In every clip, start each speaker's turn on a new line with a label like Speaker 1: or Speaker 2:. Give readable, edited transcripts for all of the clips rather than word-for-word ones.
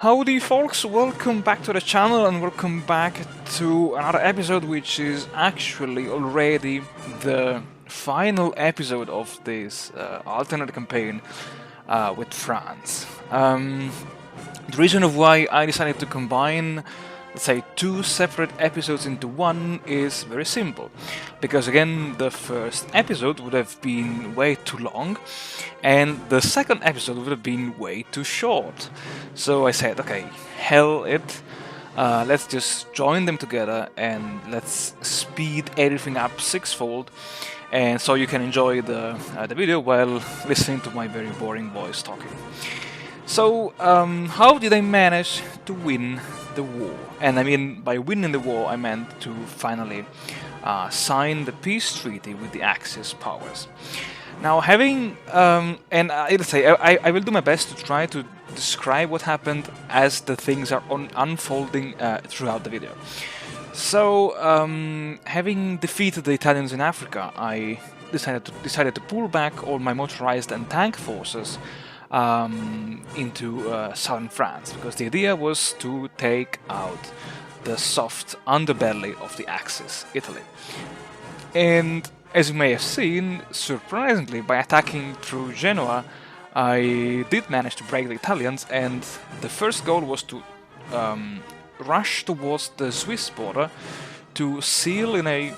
Speaker 1: Howdy folks, welcome back to the channel and welcome back to another episode which is actually already the final episode of this alternate campaign with France. The reason of why I decided to combine, let's say, two separate episodes into one is very simple. Because again, the first episode would have been way too long, and the second episode would have been way too short. So I said, okay, hell it. Let's just join them together and let's speed everything up sixfold, and so you can enjoy the video while listening to my very boring voice talking. So, how did I manage to win the war? And I mean, by winning the war, I meant to finally sign the peace treaty with the Axis powers. Now, having, and let's say, I will do my best to try to describe what happened as the things are unfolding throughout the video. So, having defeated the Italians in Africa, I decided to pull back all my motorized and tank forces into southern France, because the idea was to take out the soft underbelly of the Axis, Italy. And as you may have seen, surprisingly, by attacking through Genoa, I did manage to break the Italians, and the first goal was to rush towards the Swiss border to seal in a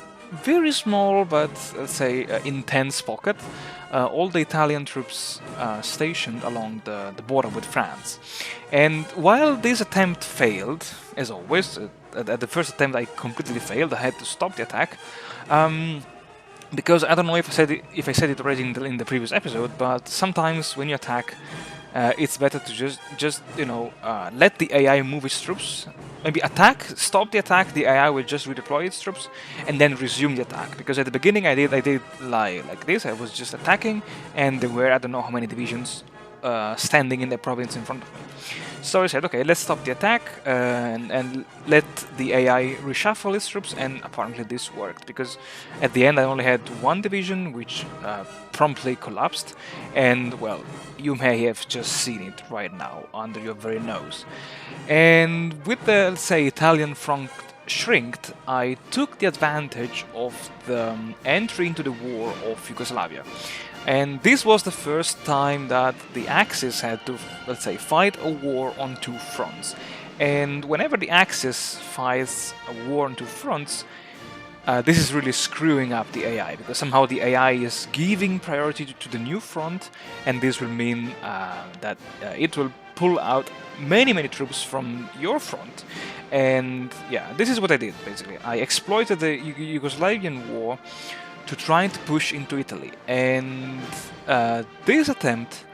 Speaker 1: very small but, let's say, intense pocket all the Italian troops stationed along the border with France. And while this attempt failed, as always, at the first attempt I completely failed. I had to stop the attack. Because I don't know if I said it already in the previous episode, but sometimes when you attack, it's better to just let the AI move its troops. Maybe attack, stop the attack. The AI will just redeploy its troops and then resume the attack. Because at the beginning I did lie like this. I was just attacking, and there were I don't know how many divisions standing in the province in front of me. So I said, okay, let's stop the attack and let the AI reshuffle its troops, and apparently this worked, because at the end I only had one division which promptly collapsed, and well, you may have just seen it right now under your very nose. And with the, let's say, Italian front shrinked, I took the advantage of the entry into the war of Yugoslavia. And this was the first time that the Axis had to, let's say, fight a war on two fronts. And whenever the Axis fights a war on two fronts, this is really screwing up the AI, because somehow the AI is giving priority to the new front, and this will mean that it will pull out many troops from your front. And yeah, this is what I did, basically. I exploited the Yugoslavian war to try to push into Italy, and this attempt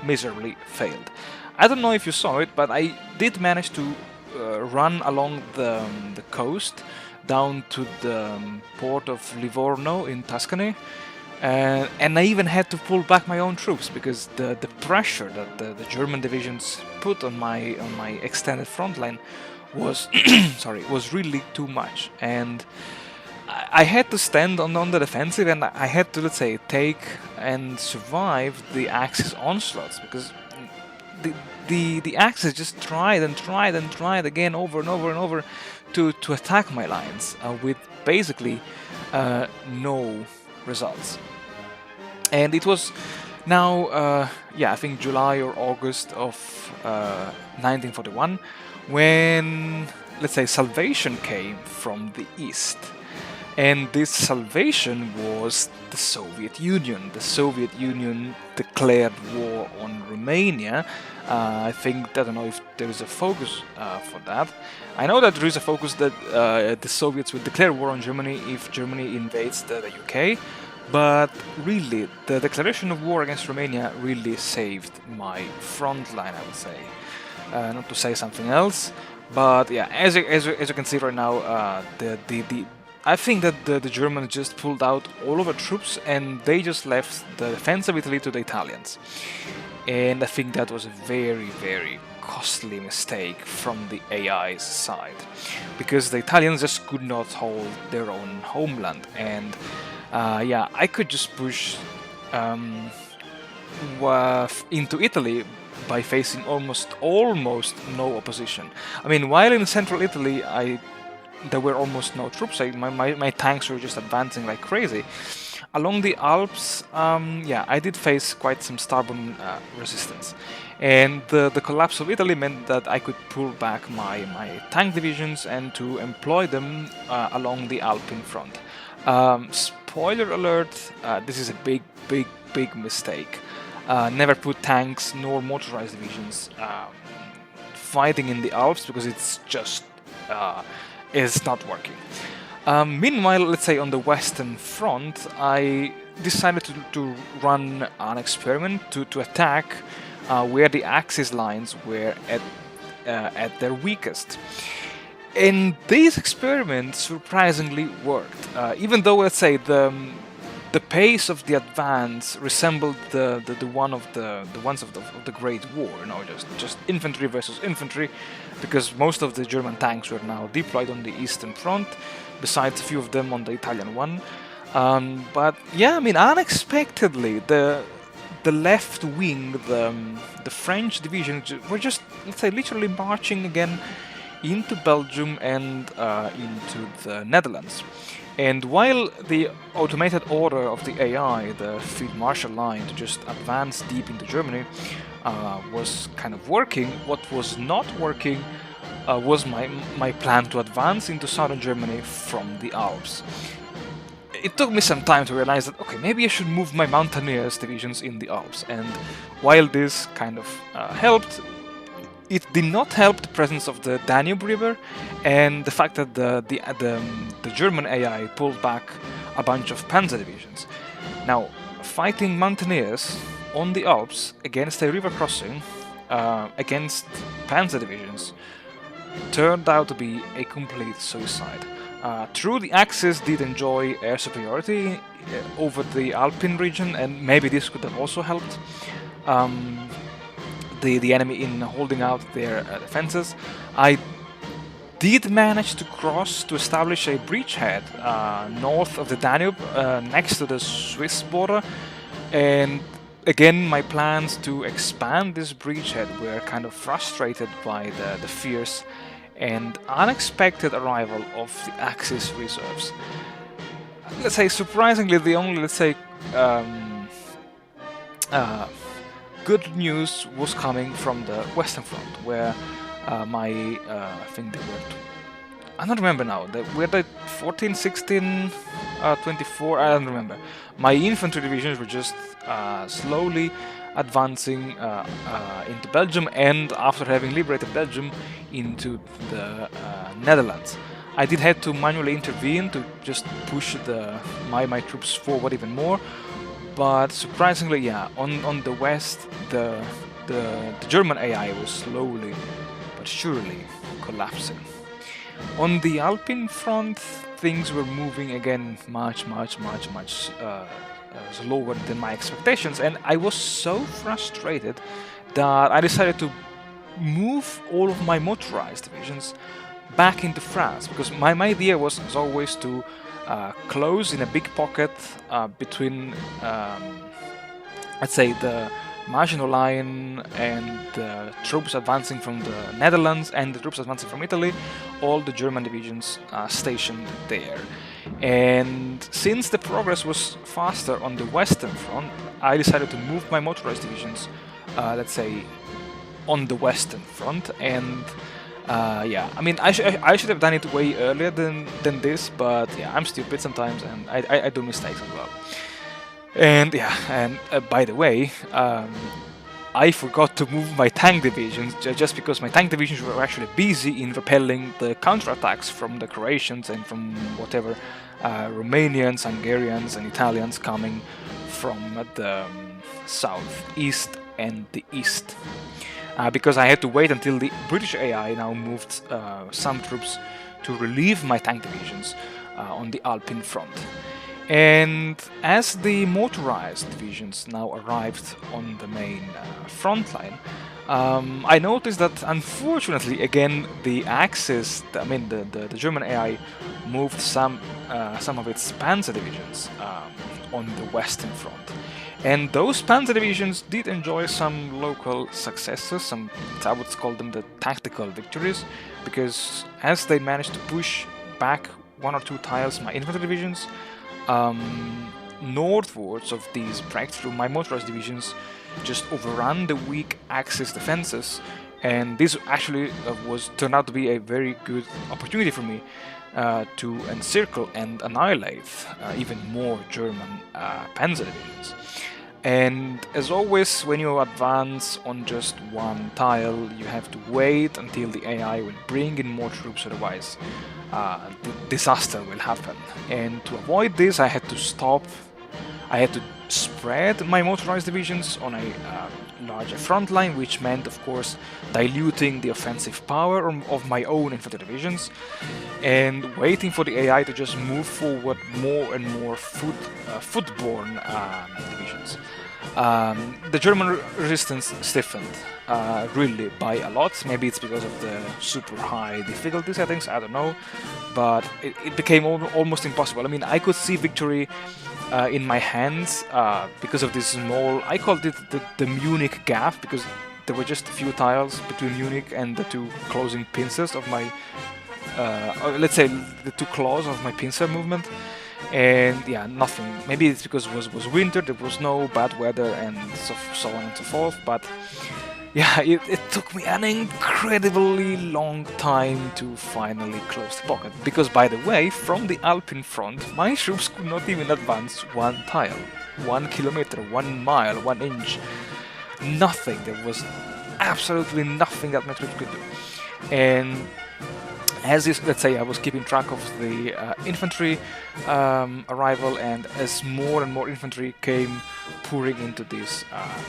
Speaker 1: miserably failed. I don't know if you saw it, but I did manage to run along the coast down to the port of Livorno in Tuscany, and I even had to pull back my own troops, because the pressure that the German divisions put on my extended front line was was really too much. And I had to stand on the defensive, and I had to, let's say, take and survive the Axis onslaughts, because the Axis just tried again over and over to attack my lines with basically no results. And it was now, I think July or August of 1941, when, let's say, salvation came from the east. And this salvation was the Soviet Union. The Soviet Union declared war on Romania. I think, I don't know if there is a focus for that. I know that there is a focus that the Soviets will declare war on Germany if Germany invades the UK. But really, the declaration of war against Romania really saved my front line, I would say. Not to say something else. But yeah, as you can see right now, I think that the Germans just pulled out all of their troops, and they just left the defense of Italy to the Italians. And I think that was a very costly mistake from the AI's side, because the Italians just could not hold their own homeland. And I could just push into Italy, by facing almost no opposition. I mean, while in central Italy, there were almost no troops. My tanks were just advancing like crazy. Along the Alps, yeah, I did face quite some stubborn resistance. And the collapse of Italy meant that I could pull back my tank divisions and to employ them along the Alpine front. Spoiler alert, this is a big mistake. Never put tanks nor motorized divisions fighting in the Alps, because it's just is not working. Meanwhile, let's say on the Western Front, I decided to run an experiment to attack where the Axis lines were at their weakest. And these experiments surprisingly worked, even though, let's say, the pace of the advance resembled the ones of the Great War, just infantry versus infantry, because most of the German tanks were now deployed on the Eastern Front, besides a few of them on the Italian one. But yeah, I mean, unexpectedly, the left wing, the French division, were just, let's say, literally marching again into Belgium and into the Netherlands. And while the automated order of the AI, the Field Marshal line, to just advance deep into Germany was kind of working, what was not working was my plan to advance into southern Germany from the Alps. It took me some time to realize that, okay, maybe I should move my Mountaineers divisions in the Alps. And while this kind of helped, it did not help the presence of the Danube River and the fact that the German AI pulled back a bunch of panzer divisions. Now, fighting Mountaineers on the Alps against a river crossing, against panzer divisions, turned out to be a complete suicide. True, the Axis did enjoy air superiority over the Alpine region, and maybe this could have also helped the enemy in holding out their defenses. I did manage to cross to establish a breachhead north of the Danube, next to the Swiss border, and again my plans to expand this breachhead were kind of frustrated by the fierce and unexpected arrival of the Axis reserves. Let's say, surprisingly, the only, let's say, good news was coming from the Western Front, where I think they were, I don't remember now, were they 14, 16, 24, I don't remember. My infantry divisions were just slowly advancing into Belgium, and after having liberated Belgium, into the Netherlands. I did have to manually intervene to just push my troops forward even more, but surprisingly, yeah, on the west, the German AI was slowly but surely collapsing. On the Alpine front, things were moving again much slower than my expectations, and I was so frustrated that I decided to move all of my motorized divisions back into France, because my idea was, as always, to close in a big pocket between, let's say, the Maginot Line and the troops advancing from the Netherlands and the troops advancing from Italy, all the German divisions stationed there. And since the progress was faster on the Western Front, I decided to move my motorized divisions, let's say, on the Western Front. And yeah, I mean, I should have done it way earlier than this, but yeah, I'm stupid sometimes, and I do mistakes as well. And yeah, and by the way, I forgot to move my tank divisions just because my tank divisions were actually busy in repelling the counterattacks from the Croatians and from whatever Romanians, Hungarians, and Italians coming from the southeast and the east. Because I had to wait until the British AI now moved some troops to relieve my tank divisions on the Alpine front. And as the motorized divisions now arrived on the main front line, I noticed that, unfortunately, again, the Axis, the German AI, moved some of its panzer divisions on the Western front. And those panzer divisions did enjoy some local successes, some, I would call them the tactical victories, because as they managed to push back 1 or 2 tiles my infantry divisions, northwards of these breakthrough, my motorized divisions just overrun the weak Axis defenses, and this actually turned out to be a very good opportunity for me to encircle and annihilate even more German panzer divisions. And as always, when you advance on just one tile, you have to wait until the AI will bring in more troops, otherwise the disaster will happen. And to avoid this, I had to stop. I had to spread my motorized divisions on a larger front line, which meant, of course, diluting the offensive power of my own infantry divisions and waiting for the AI to just move forward more and more footborne divisions. The German resistance stiffened really by a lot. Maybe it's because of the super high difficulty settings, I don't know, but it became almost impossible. I mean, I could see victory in my hands because of this small, I called it the Munich gap, because there were just a few tiles between Munich and the 2 closing pincers of my, let's say the 2 claws of my pincer movement. And yeah, nothing. Maybe it's because it was winter, there was no bad weather, and so on and so forth. But yeah, it took me an incredibly long time to finally close the pocket. Because, by the way, from the Alpine front, my troops could not even advance 1 tile, 1 kilometer, 1 mile, 1 inch. Nothing. There was absolutely nothing that my troops could do. And as is, let's say, I was keeping track of the infantry arrival, and as more and more infantry came pouring into this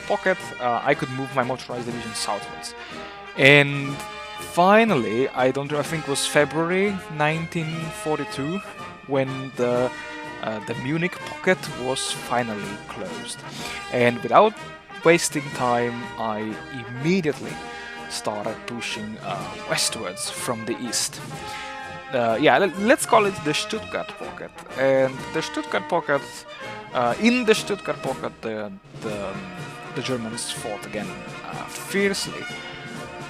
Speaker 1: pocket, I could move my motorized division southwards. And finally, I think it was February 1942 when the Munich pocket was finally closed. And without wasting time, I immediately started pushing westwards from the east. Let's call it the Stuttgart pocket. And the Stuttgart pocket, in the Stuttgart pocket, the Germans fought again fiercely.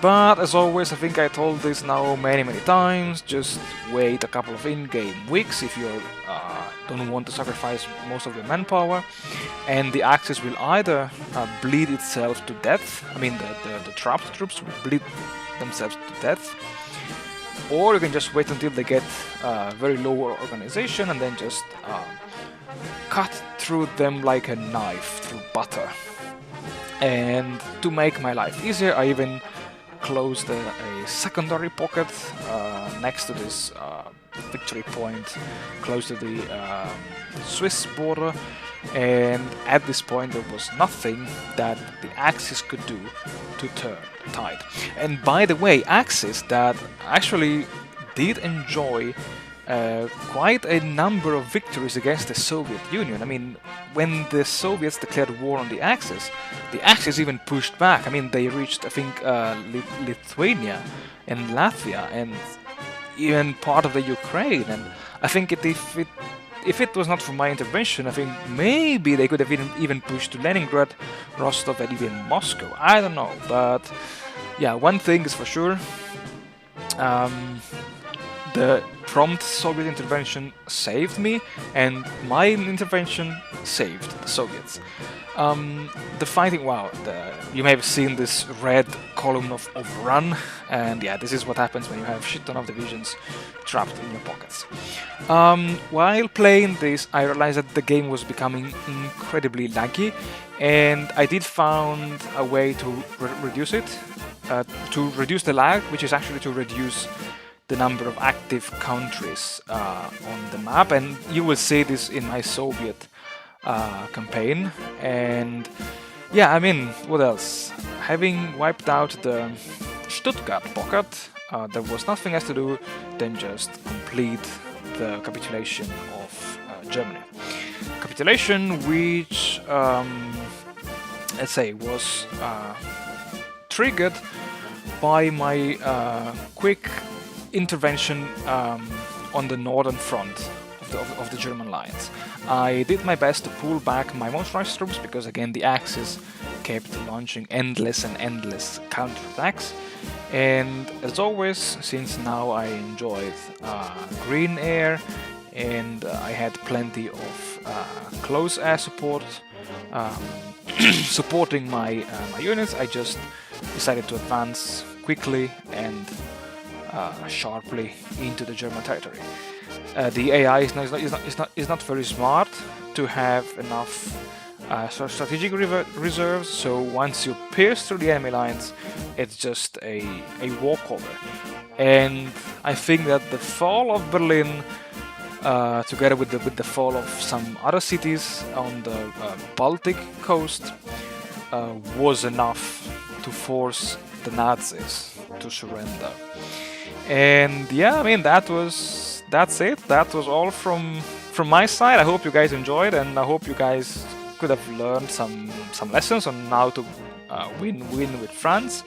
Speaker 1: But as always, I think I told this now many times, just wait a couple of in-game weeks if you don't want to sacrifice most of your manpower, and the Axis will either bleed itself to death, I mean the trapped troops will bleed themselves to death, or you can just wait until they get very low organization and then just cut through them like a knife through butter. And to make my life easier, I even closed a secondary pocket next to this victory point, close to the Swiss border, and at this point there was nothing that the Axis could do to turn the tide. And by the way, Axis that actually did enjoy quite a number of victories against the Soviet Union. I mean, when the Soviets declared war on the Axis even pushed back. I mean, they reached, I think, Lithuania and Latvia and even part of the Ukraine. And I think if it was not for my intervention, I think maybe they could have even pushed to Leningrad, Rostov, and even Moscow. I don't know, but yeah, one thing is for sure. The prompt Soviet intervention saved me, and my intervention saved the Soviets. The fighting, wow, you may have seen this red column of overrun, and yeah, this is what happens when you have shit ton of divisions trapped in your pockets. While playing this, I realized that the game was becoming incredibly laggy, and I did found a way to reduce it, to reduce the lag, which is actually to reduce the number of active countries on the map, and you will see this in my Soviet campaign. And yeah, I mean, what else? Having wiped out the Stuttgart pocket, there was nothing else to do than just complete the capitulation of Germany. Capitulation which, let's say, was triggered by my quick intervention on the northern front of of the German lines. I did my best to pull back my motorized troops because again the Axis kept launching endless counterattacks. And as always, since now I enjoyed green air and I had plenty of close air support supporting my units, I just decided to advance quickly and sharply into the German territory. The AI is not very smart to have enough strategic reserves, so once you pierce through the enemy lines, it's just a walkover. And I think that the fall of Berlin, together with the fall of some other cities on the Baltic coast, was enough to force the Nazis to surrender. And yeah, I mean that's it. That was all from my side. I hope you guys enjoyed, and I hope you guys could have learned some lessons on how to win with France.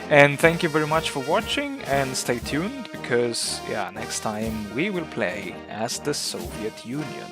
Speaker 1: And thank you very much for watching, and stay tuned because yeah, next time we will play as the Soviet Union.